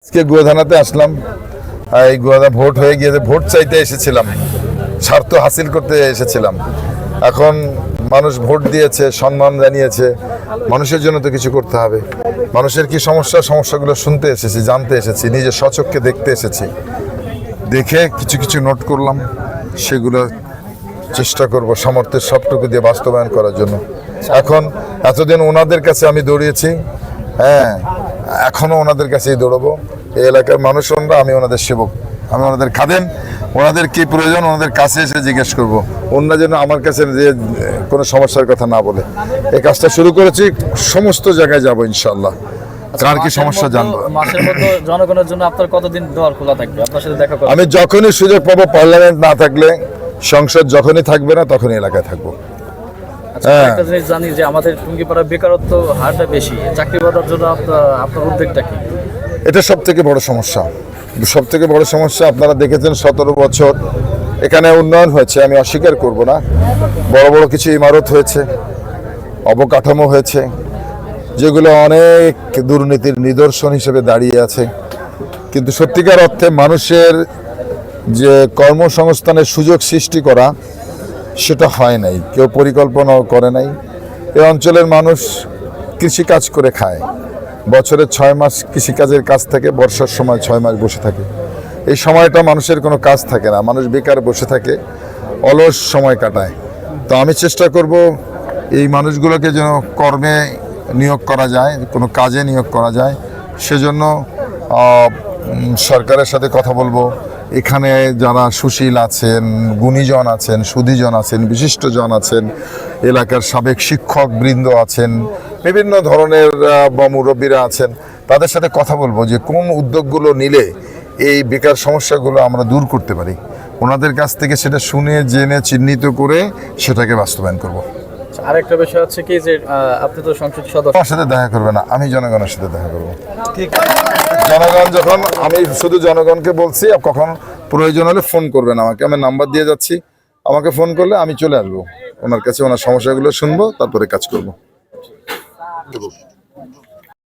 আজকে গুয়াধানাতে আসলাম। এই গুয়াধা ভোট হয়ে গিয়েছে, ভোট চাইতে এসেছিলাম, স্বার্থ হাসিল করতে এসেছিলাম। এখন মানুষ ভোট দিয়েছে, সম্মান জানিয়েছে, মানুষের জন্য তো কিছু করতে হবে। মানুষের কি সমস্যা, সমস্যাগুলো শুনতে এসেছি, জানতে এসেছি, নিজের স্বচক্ষে দেখতে এসেছি। দেখে কিছু কিছু নোট করলাম, সেগুলো চেষ্টা করব সামর্থ্যের সবটুকু দিয়ে বাস্তবায়ন করার জন্য। এখন এতদিন ওনাদের কাছে আমি দৌড়িয়েছি, হ্যাঁ, এখনো ওনাদের কাছেই দৌড়বো। এই এলাকার মানুষরা, আমি ওনাদের সেবক, আমি ওনাদের খাদেম। ওনাদের কি প্রয়োজন ওনাদের কাছে এসে জিজ্ঞেস করব, অন্য যেন আমার কাছে যে কোনো সমস্যার কথা না বলে। এই কাজটা শুরু করেছি, সমস্ত জায়গায় যাব ইনশাল্লাহ। কার কি সমস্যা জানবো। মাসের মধ্যে জনগণের জন্য আপনার কতদিন দুয়ার খোলা থাকবে আপনার সাথে দেখা করার? আমি যখনই সুযোগ পাবো, পার্লামেন্ট না থাকলে, সংসদ যখনই থাকবে না, তখনই এলাকায় থাকবো। একটা জিনিস জানি যে আমাদের টুঙ্গিপাড়া বেকারত্ব হারটা বেশি, চাকরি বাজার জন্য আপনার উদ্যোগটা কি? এটা সব থেকে বড় সমস্যা, সব থেকে বড় সমস্যা। আপনারা দেখেছেন 17 বছর এখানে উন্নয়ন হয়েছে, আমি অস্বীকার করব না। বড় বড় কিছু ইমারত হয়েছে, অবকাঠামো হয়েছে, যেগুলো অনেক দুর্নীতির নিদর্শন হিসেবে দাঁড়িয়ে আছে। কিন্তু সত্যিকার অর্থে মানুষের যে কর্মসংস্থানের সুযোগ সৃষ্টি করা, সেটা হয় নাই, কেউ পরিকল্পনাও করে নাই। এই অঞ্চলের মানুষ কৃষিকাজ করে খায়, বছরের 6 মাস কৃষিকাজের কাজ থাকে, বর্ষার সময় 6 মাস বসে থাকে। এই সময়টা মানুষের কোনো কাজ থাকে না, মানুষ বেকার বসে থাকে, অলস সময় কাটায়। তো আমি চেষ্টা করব এই মানুষগুলোকে যেন কর্মে নিয়োগ করা যায়, কোনো কাজে নিয়োগ করা যায়। সেজন্য সরকারের সাথে কথা বলবো। এখানে যারা সুশীল আছেন, গুণীজন আছেন, সুধীজন আছেন, বিশিষ্টজন আছেন, এলাকার সাবেক শিক্ষক বৃন্দ আছেন, বিভিন্ন ধরনের মুরব্বীরা আছেন, তাদের সাথে কথা বলবো যে কোন উদ্যোগগুলো নিলে এই বেকার সমস্যাগুলো আমরা দূর করতে পারি। ওনাদের কাছ থেকে সেটা শুনে জেনে চিহ্নিত করে সেটাকে বাস্তবায়ন করব। আরেকটা বিষয় হচ্ছে কি যে আপনি তো সংসদ সদস্য, আমার সাথে দেখা করবে না, আমি জনগণের সাথে দেখা করবো। জনগণ যখন, আমি শুধু জনগণকে বলছি, কখন প্রয়োজন হলে ফোন করবেন আমাকে, আমি নাম্বার দিয়ে যাচ্ছি। আমাকে ফোন করলে আমি চলে আসবো ওনার কাছে, ওনার সমস্যাগুলো শুনবো, তারপরে কাজ করবো।